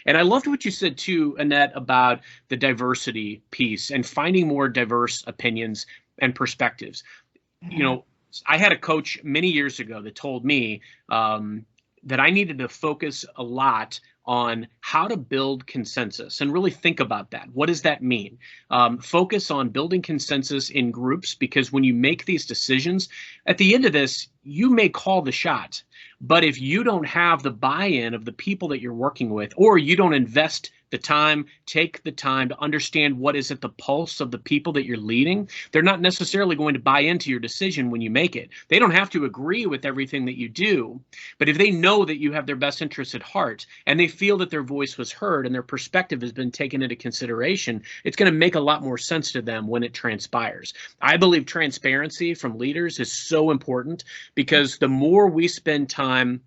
And I loved what you said too, Annette, about the diversity piece and finding more diverse opinions and perspectives. You know, I had a coach many years ago that told me that I needed to focus a lot on how to build consensus and really think about that. What does that mean? Focus on building consensus in groups, because when you make these decisions, at the end of this, you may call the shot. But if you don't have the buy-in of the people that you're working with, or you don't invest the time, take the time to understand what is at the pulse of the people that you're leading, they're not necessarily going to buy into your decision when you make it. They don't have to agree with everything that you do, but if they know that you have their best interests at heart and they feel that their voice was heard and their perspective has been taken into consideration, it's going to make a lot more sense to them when it transpires. I believe transparency from leaders is so important, because the more we spend time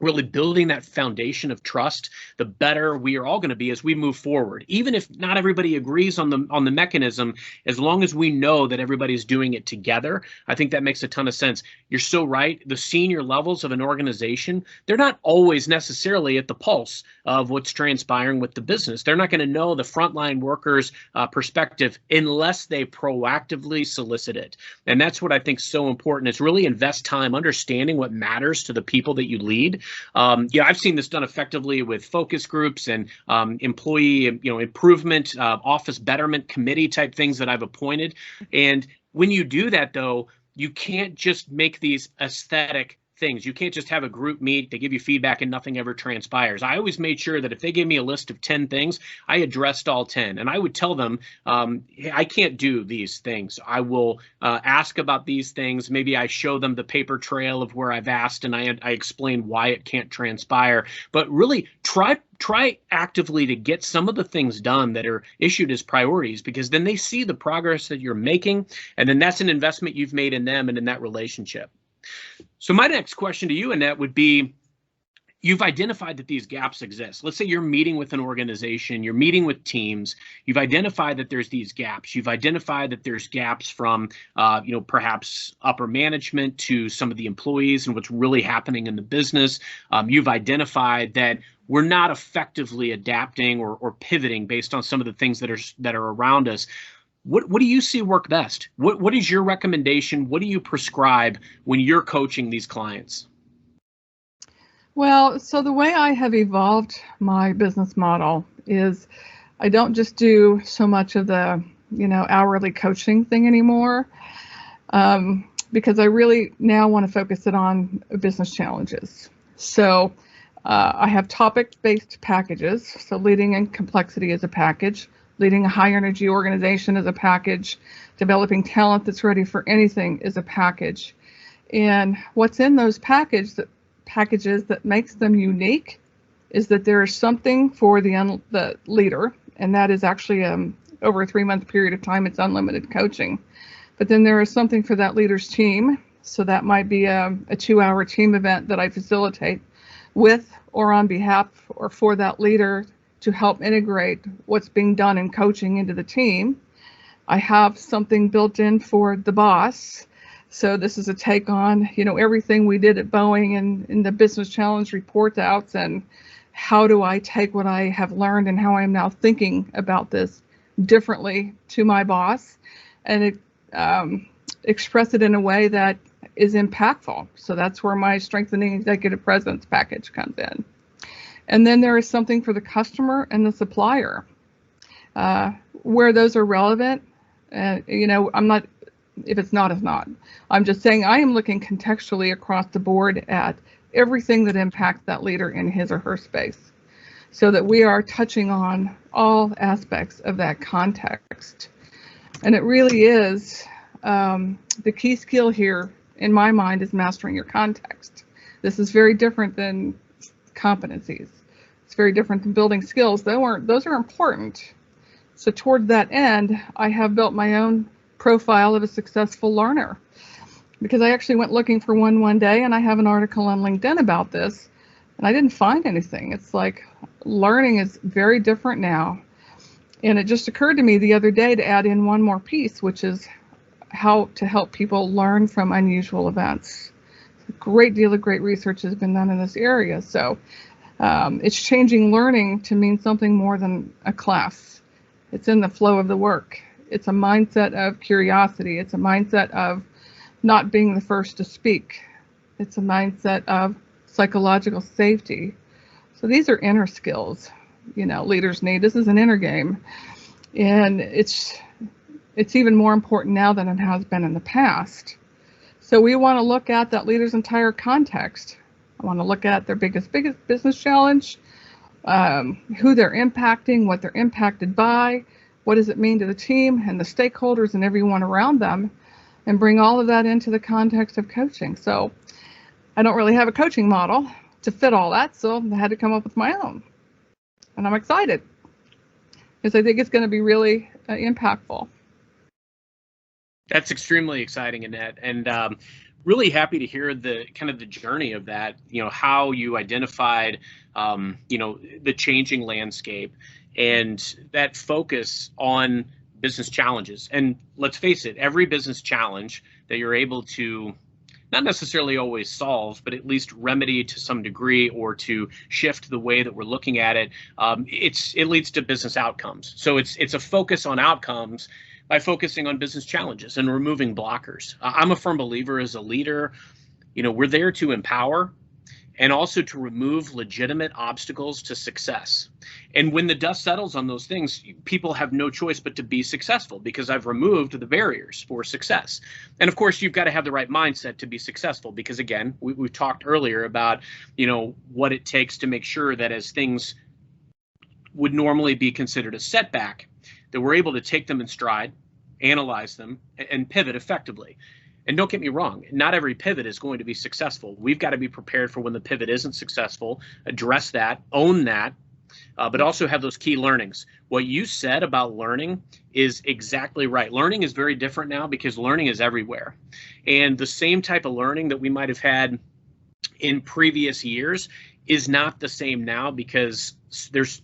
really building that foundation of trust, the better we are all going to be as we move forward. Even if not everybody agrees on the mechanism, as long as we know that everybody's doing it together, I think that makes a ton of sense. You're so right. The senior levels of an organization, they're not always necessarily at the pulse of what's transpiring with the business. They're not going to know the frontline workers' perspective unless they proactively solicit it. And that's what I think is so important, is really invest time understanding what matters to the people that you lead. I've seen this done effectively with focus groups and employee, improvement, office betterment committee type things that I've appointed. And when you do that, though, you can't just make these aesthetic things. You can't just have a group meet, they give you feedback and nothing ever transpires. I always made sure that if they gave me a list of 10 things, I addressed all 10. And I would tell them, hey, I can't do these things. I will ask about these things. Maybe I show them the paper trail of where I've asked, and I explain why it can't transpire. But really try actively to get some of the things done that are issued as priorities, because then they see the progress that you're making, and then that's an investment you've made in them and in that relationship. So my next question to you, Annette, would be, you've identified that these gaps exist. Let's say you're meeting with an organization, you're meeting with teams, you've identified that there's these gaps. You've identified that there's gaps from, perhaps upper management to some of the employees and what's really happening in the business. You've identified that we're not effectively adapting or pivoting based on some of the things that are around us. What do you see work best? What is your recommendation? What do you prescribe when you're coaching these clients? Well, so the way I have evolved my business model is I don't just do so much of the, hourly coaching thing anymore, because I really now want to focus it on business challenges. So I have topic-based packages. So leading in complexity is a package. Leading a high-energy organization is a package. Developing talent that's ready for anything is a package. And what's in those packages that makes them unique is that there is something for the leader, and that is actually over a 3-month period of time, it's unlimited coaching. But then there is something for that leader's team. So that might be a 2-hour team event that I facilitate with or on behalf or for that leader to help integrate what's being done in coaching into the team. I have something built in for the boss. So this is a take on, everything we did at Boeing and in the business challenge report outs, and how do I take what I have learned and how I am now thinking about this differently to my boss, and express it in a way that is impactful. So that's where my strengthening executive presence package comes in. And then there is something for the customer and the supplier, where those are relevant. I'm not, if it's not, it's not. I'm just saying I am looking contextually across the board at everything that impacts that leader in his or her space, so that we are touching on all aspects of that context. And it really is, the key skill here, in my mind, is mastering your context. This is very different than competencies. It's very different than building skills. Those are important. So toward that end, I have built my own profile of a successful learner, because I actually went looking for one day, and I have an article on LinkedIn about this, and I didn't find anything. It's like learning is very different now. And it just occurred to me the other day to add in one more piece, which is how to help people learn from unusual events. A great deal of great research has been done in this area. So It's changing learning to mean something more than a class. It's in the flow of the work. It's a mindset of curiosity. It's a mindset of not being the first to speak. It's a mindset of psychological safety. So these are inner skills, leaders need. This is an inner game. And it's even more important now than it has been in the past. So we want to look at that leader's entire context. I want to look at their biggest business challenge, who they're impacting, what they're impacted by, what does it mean to the team and the stakeholders and everyone around them, and bring all of that into the context of coaching. So I don't really have a coaching model to fit all that, so I had to come up with my own. And I'm excited because I think it's going to be really impactful. That's extremely exciting, Annette, and really happy to hear the kind of the journey of that, how you identified, the changing landscape and that focus on business challenges. And let's face it, every business challenge that you're able to not necessarily always solve, but at least remedy to some degree or to shift the way that we're looking at it, it leads to business outcomes. So it's a focus on outcomes by focusing on business challenges and removing blockers. I'm a firm believer as a leader, we're there to empower and also to remove legitimate obstacles to success. And when the dust settles on those things, people have no choice but to be successful because I've removed the barriers for success. And of course, you've got to have the right mindset to be successful because, again, we've talked earlier about, what it takes to make sure that as things would normally be considered a setback, that we're able to take them in stride, analyze them, and pivot effectively. And don't get me wrong, not every pivot is going to be successful. We've got to be prepared for when the pivot isn't successful, address that, own that, but also have those key learnings. What you said about learning is exactly right. Learning is very different now because learning is everywhere. And the same type of learning that we might have had in previous years is not the same now because there's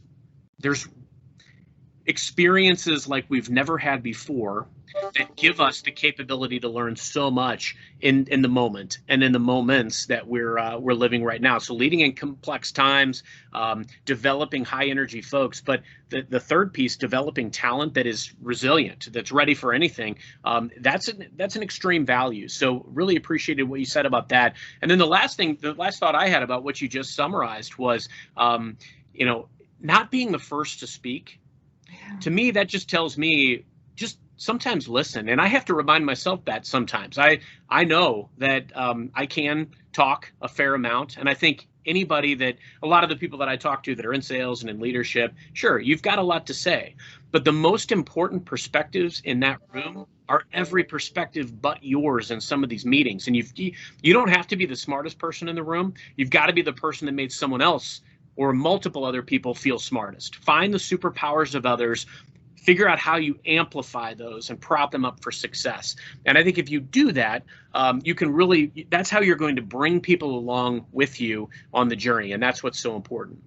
experiences like we've never had before that give us the capability to learn so much in the moment and in the moments that we're living right now. So leading in complex times, developing high energy folks, but the third piece, developing talent that is resilient, that's ready for anything. That's an extreme value. So really appreciated what you said about that. And then the last thought I had about what you just summarized was, not being the first to speak. To me, that just tells me just sometimes listen. And I have to remind myself that sometimes. I know that I can talk a fair amount. And I think a lot of the people that I talk to that are in sales and in leadership, sure, you've got a lot to say. But the most important perspectives in that room are every perspective but yours in some of these meetings. And you don't have to be the smartest person in the room. You've got to be the person that made someone else or multiple other people feel smartest. Find the superpowers of others, figure out how you amplify those and prop them up for success. And I think if you do that, that's how you're going to bring people along with you on the journey. And that's what's so important.